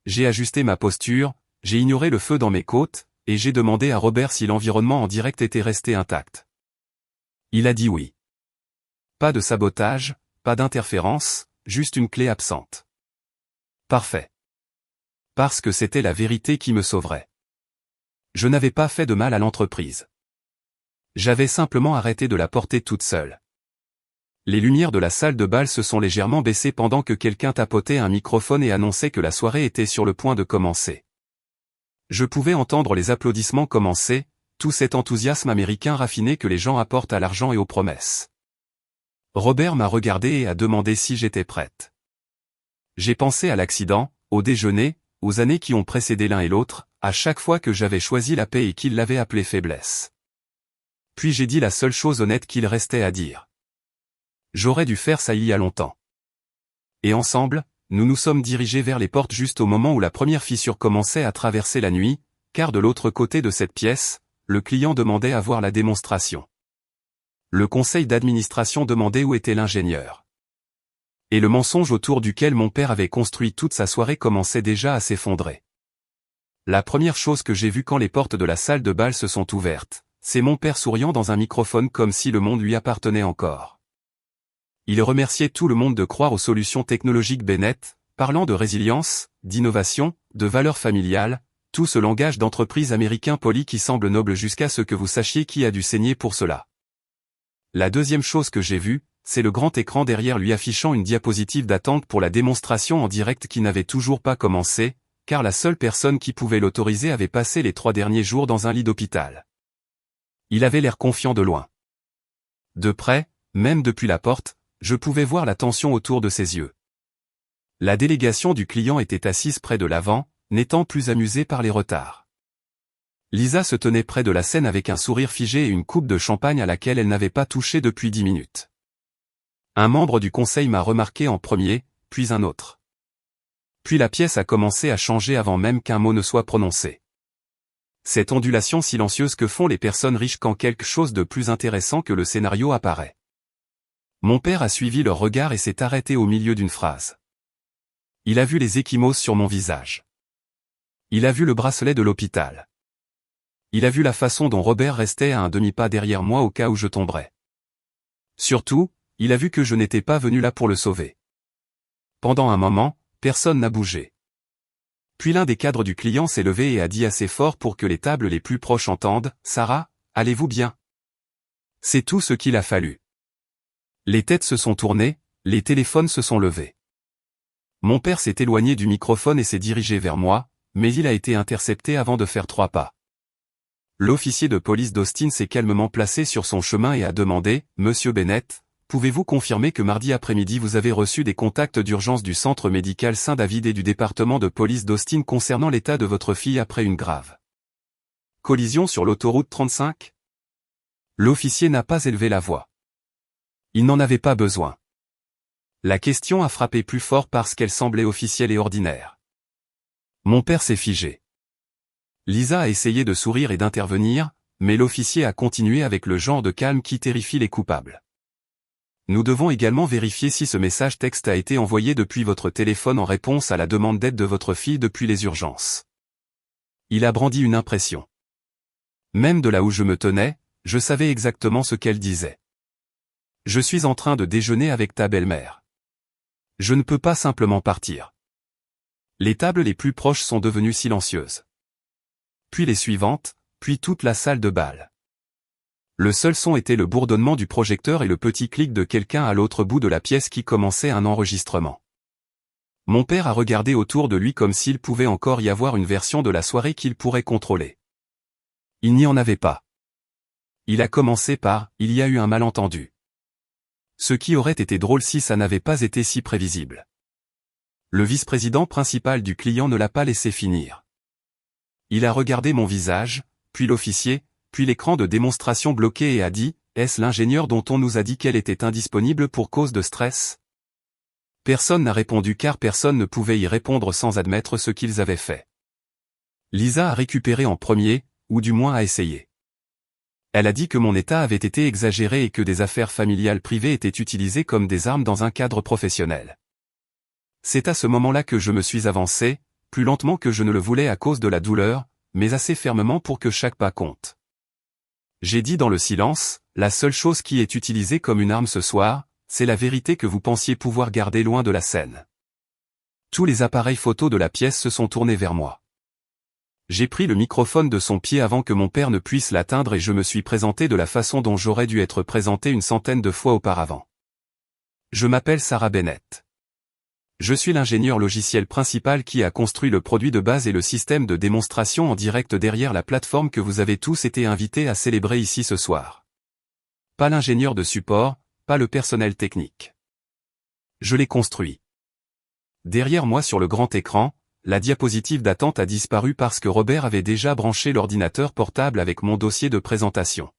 J'ai ajusté ma posture, j'ai ignoré le feu dans mes côtes, et j'ai demandé à Robert si l'environnement en direct était resté intact. Il a dit oui. Pas de sabotage, pas d'interférence, juste une clé absente. Parfait. Parce que c'était la vérité qui me sauverait. Je n'avais pas fait de mal à l'entreprise. J'avais simplement arrêté de la porter toute seule. Les lumières de la salle de bal se sont légèrement baissées pendant que quelqu'un tapotait un microphone et annonçait que la soirée était sur le point de commencer. Je pouvais entendre les applaudissements commencer, tout cet enthousiasme américain raffiné que les gens apportent à l'argent et aux promesses. Robert m'a regardé et a demandé si j'étais prête. J'ai pensé à l'accident, au déjeuner, aux années qui ont précédé l'un et l'autre, à chaque fois que j'avais choisi la paix et qu'il l'avait appelée faiblesse. Puis j'ai dit la seule chose honnête qu'il restait à dire. J'aurais dû faire ça il y a longtemps. Et ensemble, nous nous sommes dirigés vers les portes juste au moment où la première fissure commençait à traverser la nuit, car de l'autre côté de cette pièce, le client demandait à voir la démonstration. Le conseil d'administration demandait où était l'ingénieur. Et le mensonge autour duquel mon père avait construit toute sa soirée commençait déjà à s'effondrer. La première chose que j'ai vue quand les portes de la salle de bal se sont ouvertes, c'est mon père souriant dans un microphone comme si le monde lui appartenait encore. Il remerciait tout le monde de croire aux solutions technologiques Bennett, parlant de résilience, d'innovation, de valeurs familiales, tout ce langage d'entreprise américain poli qui semble noble jusqu'à ce que vous sachiez qui a dû saigner pour cela. La deuxième chose que j'ai vue, c'est le grand écran derrière lui affichant une diapositive d'attente pour la démonstration en direct qui n'avait toujours pas commencé, car la seule personne qui pouvait l'autoriser avait passé les 3 derniers jours dans un lit d'hôpital. Il avait l'air confiant de loin. De près, même depuis la porte, je pouvais voir la tension autour de ses yeux. La délégation du client était assise près de l'avant, n'étant plus amusée par les retards. Lisa se tenait près de la scène avec un sourire figé et une coupe de champagne à laquelle elle n'avait pas touché depuis 10 minutes. Un membre du conseil m'a remarqué en premier, puis un autre. Puis la pièce a commencé à changer avant même qu'un mot ne soit prononcé. Cette ondulation silencieuse que font les personnes riches quand quelque chose de plus intéressant que le scénario apparaît. Mon père a suivi leur regard et s'est arrêté au milieu d'une phrase. Il a vu les ecchymoses sur mon visage. Il a vu le bracelet de l'hôpital. Il a vu la façon dont Robert restait à un demi-pas derrière moi au cas où je tomberais. Surtout, il a vu que je n'étais pas venu là pour le sauver. Pendant un moment, personne n'a bougé. Puis l'un des cadres du client s'est levé et a dit assez fort pour que les tables les plus proches entendent, « Sarah, allez-vous bien ?» C'est tout ce qu'il a fallu. Les têtes se sont tournées, les téléphones se sont levés. Mon père s'est éloigné du microphone et s'est dirigé vers moi, mais il a été intercepté avant de faire 3 pas. L'officier de police d'Austin s'est calmement placé sur son chemin et a demandé, « Monsieur Bennett, pouvez-vous confirmer que mardi après-midi vous avez reçu des contacts d'urgence du centre médical Saint-David et du département de police d'Austin concernant l'état de votre fille après une grave collision sur l'autoroute 35 ?» L'officier n'a pas élevé la voix. Il n'en avait pas besoin. La question a frappé plus fort parce qu'elle semblait officielle et ordinaire. Mon père s'est figé. Lisa a essayé de sourire et d'intervenir, mais l'officier a continué avec le genre de calme qui terrifie les coupables. Nous devons également vérifier si ce message texte a été envoyé depuis votre téléphone en réponse à la demande d'aide de votre fille depuis les urgences. Il a brandi une impression. Même de là où je me tenais, je savais exactement ce qu'elle disait. Je suis en train de déjeuner avec ta belle-mère. Je ne peux pas simplement partir. Les tables les plus proches sont devenues silencieuses. Puis les suivantes, puis toute la salle de bal. Le seul son était le bourdonnement du projecteur et le petit clic de quelqu'un à l'autre bout de la pièce qui commençait un enregistrement. Mon père a regardé autour de lui comme s'il pouvait encore y avoir une version de la soirée qu'il pourrait contrôler. Il n'y en avait pas. Il a commencé par « il y a eu un malentendu ». Ce qui aurait été drôle si ça n'avait pas été si prévisible. Le vice-président principal du client ne l'a pas laissé finir. Il a regardé mon visage, puis l'officier, puis l'écran de démonstration bloqué et a dit, « Est-ce l'ingénieur dont on nous a dit qu'elle était indisponible pour cause de stress ?» Personne n'a répondu car personne ne pouvait y répondre sans admettre ce qu'ils avaient fait. Lisa a récupéré en premier, ou du moins a essayé. Elle a dit que mon état avait été exagéré et que des affaires familiales privées étaient utilisées comme des armes dans un cadre professionnel. C'est à ce moment-là que je me suis avancé, plus lentement que je ne le voulais à cause de la douleur, mais assez fermement pour que chaque pas compte. J'ai dit dans le silence, la seule chose qui est utilisée comme une arme ce soir, c'est la vérité que vous pensiez pouvoir garder loin de la scène. Tous les appareils photos de la pièce se sont tournés vers moi. J'ai pris le microphone de son pied avant que mon père ne puisse l'atteindre et je me suis présenté de la façon dont j'aurais dû être présenté une centaine de fois auparavant. Je m'appelle Sarah Bennett. Je suis l'ingénieur logiciel principal qui a construit le produit de base et le système de démonstration en direct derrière la plateforme que vous avez tous été invités à célébrer ici ce soir. Pas l'ingénieur de support, pas le personnel technique. Je l'ai construit. Derrière moi sur le grand écran, la diapositive d'attente a disparu parce que Robert avait déjà branché l'ordinateur portable avec mon dossier de présentation.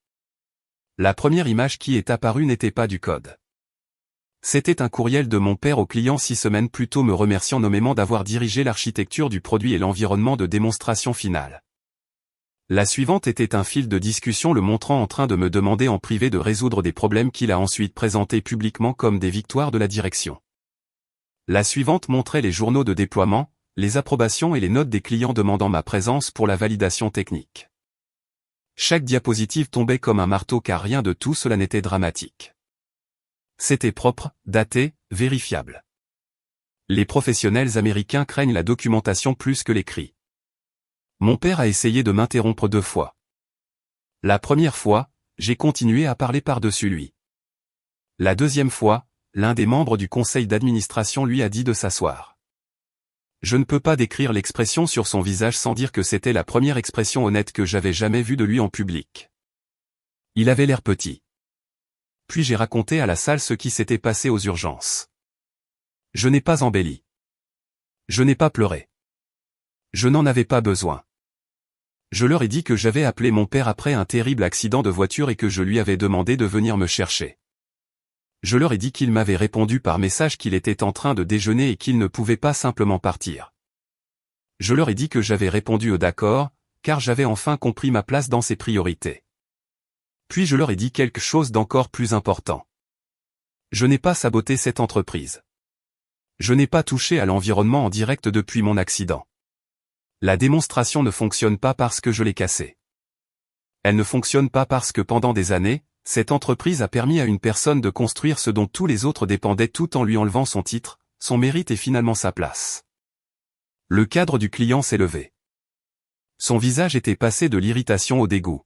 La première image qui est apparue n'était pas du code. C'était un courriel de mon père au client 6 semaines plus tôt me remerciant nommément d'avoir dirigé l'architecture du produit et l'environnement de démonstration finale. La suivante était un fil de discussion le montrant en train de me demander en privé de résoudre des problèmes qu'il a ensuite présentés publiquement comme des victoires de la direction. La suivante montrait les journaux de déploiement, les approbations et les notes des clients demandant ma présence pour la validation technique. Chaque diapositive tombait comme un marteau car rien de tout cela n'était dramatique. C'était propre, daté, vérifiable. Les professionnels américains craignent la documentation plus que l'écrit. Mon père a essayé de m'interrompre 2 fois. La première fois, j'ai continué à parler par-dessus lui. La deuxième fois, l'un des membres du conseil d'administration lui a dit de s'asseoir. Je ne peux pas décrire l'expression sur son visage sans dire que c'était la première expression honnête que j'avais jamais vue de lui en public. Il avait l'air petit. Puis j'ai raconté à la salle ce qui s'était passé aux urgences. Je n'ai pas embelli. Je n'ai pas pleuré. Je n'en avais pas besoin. Je leur ai dit que j'avais appelé mon père après un terrible accident de voiture et que je lui avais demandé de venir me chercher. Je leur ai dit qu'il m'avait répondu par message qu'il était en train de déjeuner et qu'il ne pouvait pas simplement partir. Je leur ai dit que j'avais répondu au d'accord, car j'avais enfin compris ma place dans ses priorités. Puis je leur ai dit quelque chose d'encore plus important. Je n'ai pas saboté cette entreprise. Je n'ai pas touché à l'environnement en direct depuis mon accident. La démonstration ne fonctionne pas parce que je l'ai cassée. Elle ne fonctionne pas parce que pendant des années, cette entreprise a permis à une personne de construire ce dont tous les autres dépendaient tout en lui enlevant son titre, son mérite et finalement sa place. Le cadre du client s'est levé. Son visage était passé de l'irritation au dégoût.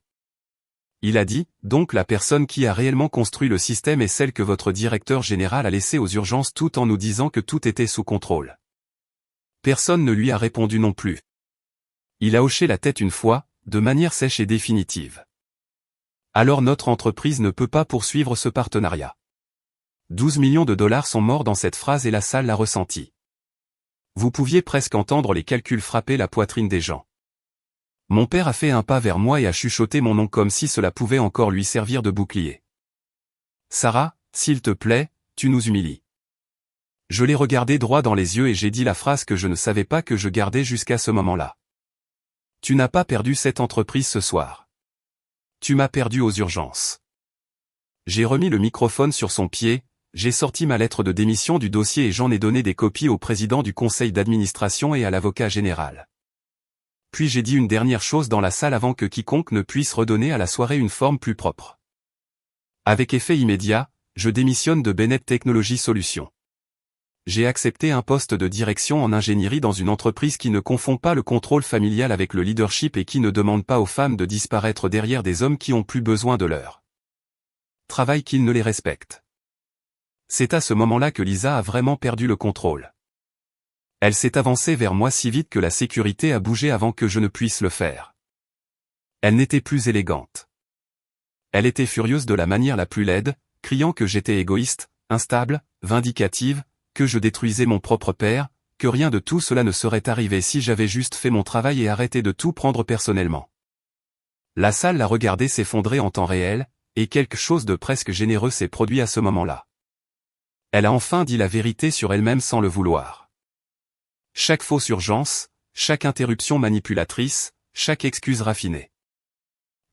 Il a dit, donc la personne qui a réellement construit le système est celle que votre directeur général a laissée aux urgences tout en nous disant que tout était sous contrôle. Personne ne lui a répondu non plus. Il a hoché la tête une fois, de manière sèche et définitive. Alors notre entreprise ne peut pas poursuivre ce partenariat. 12 millions de dollars sont morts dans cette phrase et la salle l'a ressenti. Vous pouviez presque entendre les calculs frapper la poitrine des gens. Mon père a fait un pas vers moi et a chuchoté mon nom comme si cela pouvait encore lui servir de bouclier. Sarah, s'il te plaît, tu nous humilies. Je l'ai regardé droit dans les yeux et j'ai dit la phrase que je ne savais pas que je gardais jusqu'à ce moment-là. Tu n'as pas perdu cette entreprise ce soir. Tu m'as perdu aux urgences. J'ai remis le microphone sur son pied, j'ai sorti ma lettre de démission du dossier et j'en ai donné des copies au président du conseil d'administration et à l'avocat général. Puis j'ai dit une dernière chose dans la salle avant que quiconque ne puisse redonner à la soirée une forme plus propre. Avec effet immédiat, je démissionne de Bennett Technology Solutions. J'ai accepté un poste de direction en ingénierie dans une entreprise qui ne confond pas le contrôle familial avec le leadership et qui ne demande pas aux femmes de disparaître derrière des hommes qui ont plus besoin de leur travail qu'ils ne les respectent. C'est à ce moment-là que Lisa a vraiment perdu le contrôle. Elle s'est avancée vers moi si vite que la sécurité a bougé avant que je ne puisse le faire. Elle n'était plus élégante. Elle était furieuse de la manière la plus laide, criant que j'étais égoïste, instable, vindicative, que je détruisais mon propre père, que rien de tout cela ne serait arrivé si j'avais juste fait mon travail et arrêté de tout prendre personnellement. La salle l'a regardé s'effondrer en temps réel, et quelque chose de presque généreux s'est produit à ce moment-là. Elle a enfin dit la vérité sur elle-même sans le vouloir. Chaque fausse urgence, chaque interruption manipulatrice, chaque excuse raffinée.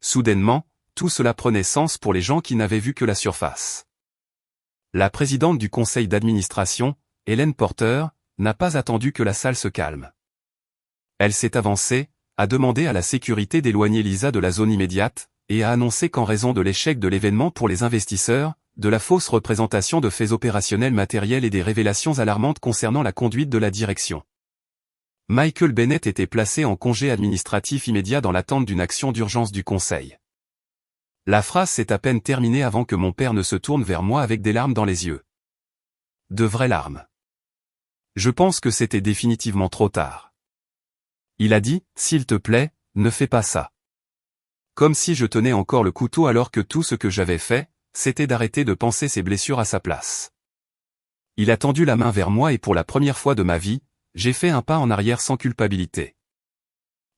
Soudainement, tout cela prenait sens pour les gens qui n'avaient vu que la surface. La présidente du conseil d'administration, Hélène Porter, n'a pas attendu que la salle se calme. Elle s'est avancée, a demandé à la sécurité d'éloigner Lisa de la zone immédiate, et a annoncé qu'en raison de l'échec de l'événement pour les investisseurs, de la fausse représentation de faits opérationnels matériels et des révélations alarmantes concernant la conduite de la direction, Michael Bennett était placé en congé administratif immédiat dans l'attente d'une action d'urgence du conseil. La phrase s'est à peine terminée avant que mon père ne se tourne vers moi avec des larmes dans les yeux. De vraies larmes. Je pense que c'était définitivement trop tard. Il a dit, s'il te plaît, ne fais pas ça. Comme si je tenais encore le couteau alors que tout ce que j'avais fait, c'était d'arrêter de penser ses blessures à sa place. Il a tendu la main vers moi et pour la première fois de ma vie, j'ai fait un pas en arrière sans culpabilité.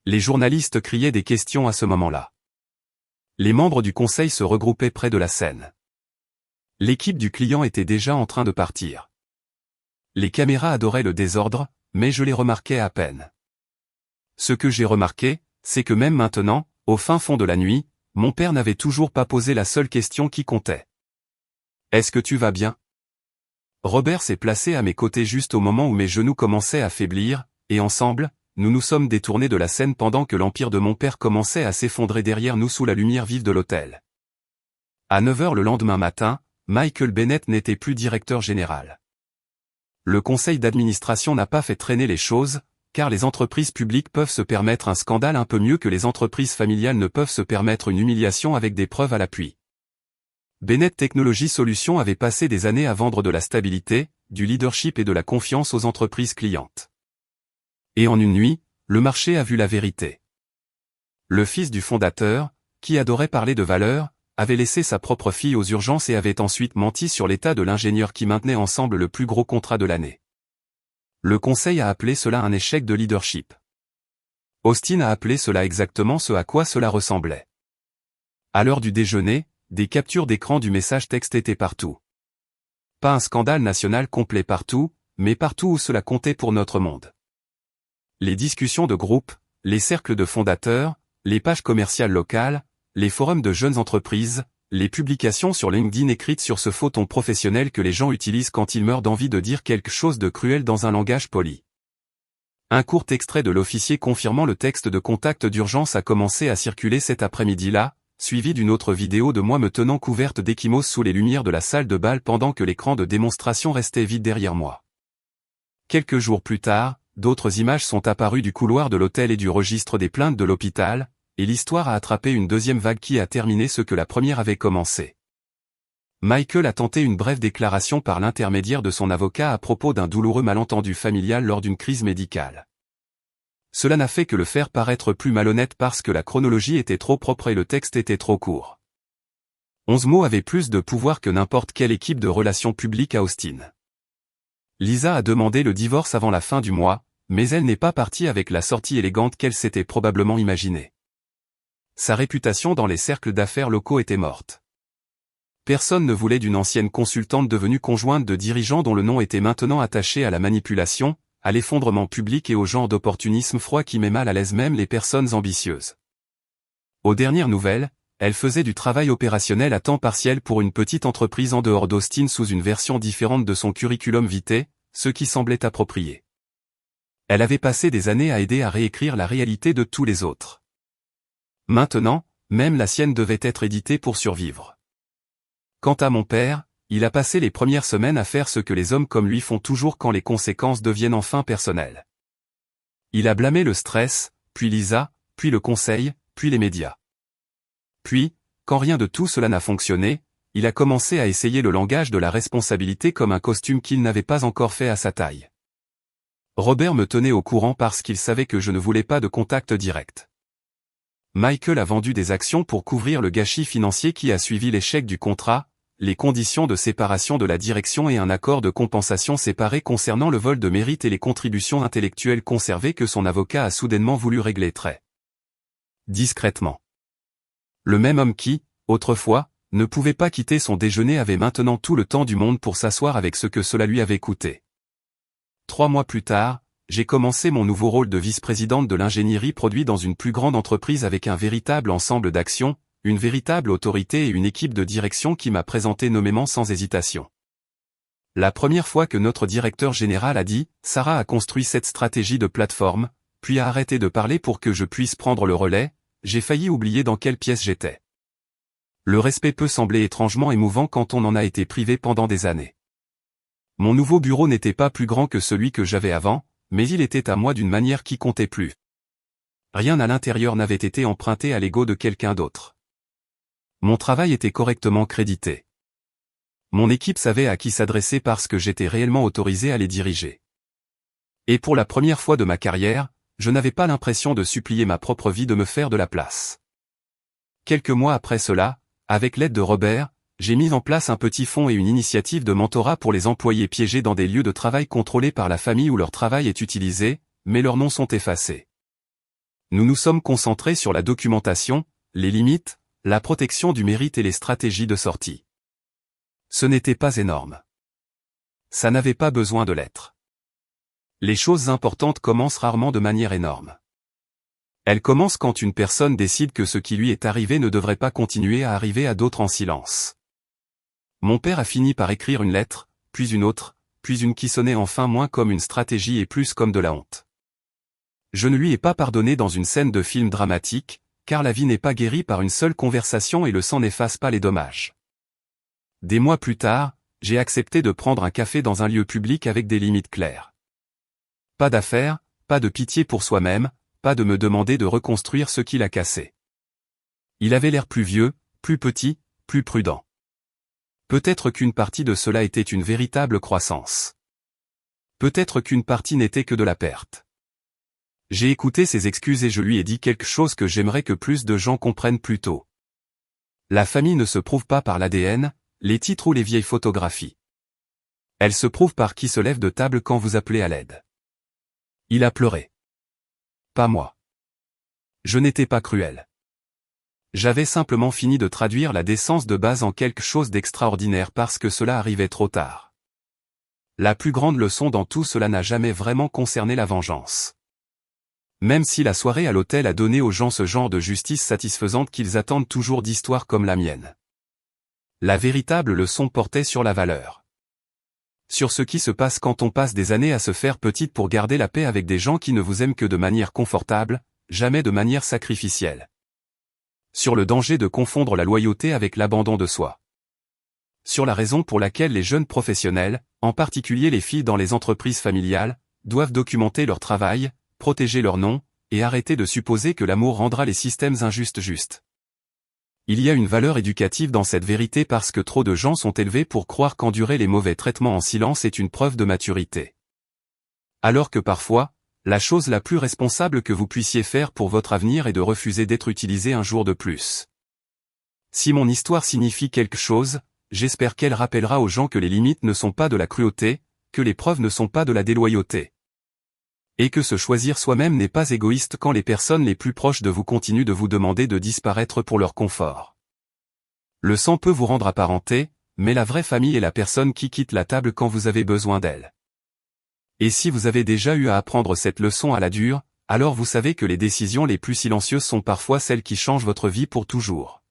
Les journalistes criaient des questions à ce moment-là. Les membres du conseil se regroupaient près de la scène. L'équipe du client était déjà en train de partir. Les caméras adoraient le désordre, mais je les remarquais à peine. Ce que j'ai remarqué, c'est que même maintenant, au fin fond de la nuit, mon père n'avait toujours pas posé la seule question qui comptait. « Est-ce que tu vas bien ?» Robert s'est placé à mes côtés juste au moment où mes genoux commençaient à faiblir, et ensemble, nous nous sommes détournés de la scène pendant que l'empire de mon père commençait à s'effondrer derrière nous sous la lumière vive de l'hôtel. À 9h le lendemain matin, Michael Bennett n'était plus directeur général. Le conseil d'administration n'a pas fait traîner les choses, car les entreprises publiques peuvent se permettre un scandale un peu mieux que les entreprises familiales ne peuvent se permettre une humiliation avec des preuves à l'appui. Bennett Technology Solutions avait passé des années à vendre de la stabilité, du leadership et de la confiance aux entreprises clientes. Et en une nuit, le marché a vu la vérité. Le fils du fondateur, qui adorait parler de valeurs, avait laissé sa propre fille aux urgences et avait ensuite menti sur l'état de l'ingénieur qui maintenait ensemble le plus gros contrat de l'année. Le conseil a appelé cela un échec de leadership. Austin a appelé cela exactement ce à quoi cela ressemblait. À l'heure du déjeuner, des captures d'écran du message texte étaient partout. Pas un scandale national complet partout, mais partout où cela comptait pour notre monde. Les discussions de groupe, les cercles de fondateurs, les pages commerciales locales, les forums de jeunes entreprises, les publications sur LinkedIn écrites sur ce faux ton professionnel que les gens utilisent quand ils meurent d'envie de dire quelque chose de cruel dans un langage poli. Un court extrait de l'officier confirmant le texte de contact d'urgence a commencé à circuler cet après-midi-là, suivi d'une autre vidéo de moi me tenant couverte d'ecchymoses sous les lumières de la salle de bal pendant que l'écran de démonstration restait vide derrière moi. Quelques jours plus tard, d'autres images sont apparues du couloir de l'hôtel et du registre des plaintes de l'hôpital, et l'histoire a attrapé une deuxième vague qui a terminé ce que la première avait commencé. Michael a tenté une brève déclaration par l'intermédiaire de son avocat à propos d'un douloureux malentendu familial lors d'une crise médicale. Cela n'a fait que le faire paraître plus malhonnête parce que la chronologie était trop propre et le texte était trop court. 11 mots avaient plus de pouvoir que n'importe quelle équipe de relations publiques à Austin. Lisa a demandé le divorce avant la fin du mois, mais elle n'est pas partie avec la sortie élégante qu'elle s'était probablement imaginée. Sa réputation dans les cercles d'affaires locaux était morte. Personne ne voulait d'une ancienne consultante devenue conjointe de dirigeants dont le nom était maintenant attaché à la manipulation, à l'effondrement public et au genre d'opportunisme froid qui met mal à l'aise même les personnes ambitieuses. Aux dernières nouvelles, elle faisait du travail opérationnel à temps partiel pour une petite entreprise en dehors d'Austin sous une version différente de son curriculum vitae, ce qui semblait approprié. Elle avait passé des années à aider à réécrire la réalité de tous les autres. Maintenant, même la sienne devait être éditée pour survivre. Quant à mon père, il a passé les premières semaines à faire ce que les hommes comme lui font toujours quand les conséquences deviennent enfin personnelles. Il a blâmé le stress, puis Lisa, puis le conseil, puis les médias. Puis, quand rien de tout cela n'a fonctionné, il a commencé à essayer le langage de la responsabilité comme un costume qu'il n'avait pas encore fait à sa taille. Robert me tenait au courant parce qu'il savait que je ne voulais pas de contact direct. Michael a vendu des actions pour couvrir le gâchis financier qui a suivi l'échec du contrat, les conditions de séparation de la direction et un accord de compensation séparé concernant le vol de mérite et les contributions intellectuelles conservées que son avocat a soudainement voulu régler très discrètement. Le même homme qui, autrefois, ne pouvait pas quitter son déjeuner avait maintenant tout le temps du monde pour s'asseoir avec ce que cela lui avait coûté. 3 mois plus tard, j'ai commencé mon nouveau rôle de vice-présidente de l'ingénierie produit dans une plus grande entreprise avec un véritable ensemble d'actions, une véritable autorité et une équipe de direction qui m'a présenté nommément sans hésitation. La première fois que notre directeur général a dit « Sarah a construit cette stratégie de plateforme », puis a arrêté de parler pour que je puisse prendre le relais, j'ai failli oublier dans quelle pièce j'étais. Le respect peut sembler étrangement émouvant quand on en a été privé pendant des années. Mon nouveau bureau n'était pas plus grand que celui que j'avais avant, mais il était à moi d'une manière qui comptait plus. Rien à l'intérieur n'avait été emprunté à l'ego de quelqu'un d'autre. Mon travail était correctement crédité. Mon équipe savait à qui s'adresser parce que j'étais réellement autorisé à les diriger. Et pour la première fois de ma carrière, je n'avais pas l'impression de supplier ma propre vie de me faire de la place. Quelques mois après cela, avec l'aide de Robert, j'ai mis en place un petit fonds et une initiative de mentorat pour les employés piégés dans des lieux de travail contrôlés par la famille où leur travail est utilisé, mais leurs noms sont effacés. Nous nous sommes concentrés sur la documentation, les limites, la protection du mérite et les stratégies de sortie. Ce n'était pas énorme. Ça n'avait pas besoin de l'être. Les choses importantes commencent rarement de manière énorme. Elles commencent quand une personne décide que ce qui lui est arrivé ne devrait pas continuer à arriver à d'autres en silence. Mon père a fini par écrire une lettre, puis une autre, puis une qui sonnait enfin moins comme une stratégie et plus comme de la honte. Je ne lui ai pas pardonné dans une scène de film dramatique, car la vie n'est pas guérie par une seule conversation et le sang n'efface pas les dommages. Des mois plus tard, j'ai accepté de prendre un café dans un lieu public avec des limites claires. Pas d'affaires, pas de pitié pour soi-même, pas de me demander de reconstruire ce qu'il a cassé. Il avait l'air plus vieux, plus petit, plus prudent. Peut-être qu'une partie de cela était une véritable croissance. Peut-être qu'une partie n'était que de la perte. J'ai écouté ses excuses et je lui ai dit quelque chose que j'aimerais que plus de gens comprennent plus tôt. La famille ne se prouve pas par l'ADN, les titres ou les vieilles photographies. Elle se prouve par qui se lève de table quand vous appelez à l'aide. Il a pleuré. Pas moi. Je n'étais pas cruel. J'avais simplement fini de traduire la décence de base en quelque chose d'extraordinaire parce que cela arrivait trop tard. La plus grande leçon dans tout cela n'a jamais vraiment concerné la vengeance. Même si la soirée à l'hôtel a donné aux gens ce genre de justice satisfaisante qu'ils attendent toujours d'histoires comme la mienne. La véritable leçon portait sur la valeur. Sur ce qui se passe quand on passe des années à se faire petite pour garder la paix avec des gens qui ne vous aiment que de manière confortable, jamais de manière sacrificielle. Sur le danger de confondre la loyauté avec l'abandon de soi. Sur la raison pour laquelle les jeunes professionnels, en particulier les filles dans les entreprises familiales, doivent documenter leur travail, protéger leur nom, et arrêter de supposer que l'amour rendra les systèmes injustes justes. Il y a une valeur éducative dans cette vérité parce que trop de gens sont élevés pour croire qu'endurer les mauvais traitements en silence est une preuve de maturité. Alors que parfois, la chose la plus responsable que vous puissiez faire pour votre avenir est de refuser d'être utilisé un jour de plus. Si mon histoire signifie quelque chose, j'espère qu'elle rappellera aux gens que les limites ne sont pas de la cruauté, que les preuves ne sont pas de la déloyauté. Et que se choisir soi-même n'est pas égoïste quand les personnes les plus proches de vous continuent de vous demander de disparaître pour leur confort. Le sang peut vous rendre apparenté, mais la vraie famille est la personne qui quitte la table quand vous avez besoin d'elle. Et si vous avez déjà eu à apprendre cette leçon à la dure, alors vous savez que les décisions les plus silencieuses sont parfois celles qui changent votre vie pour toujours.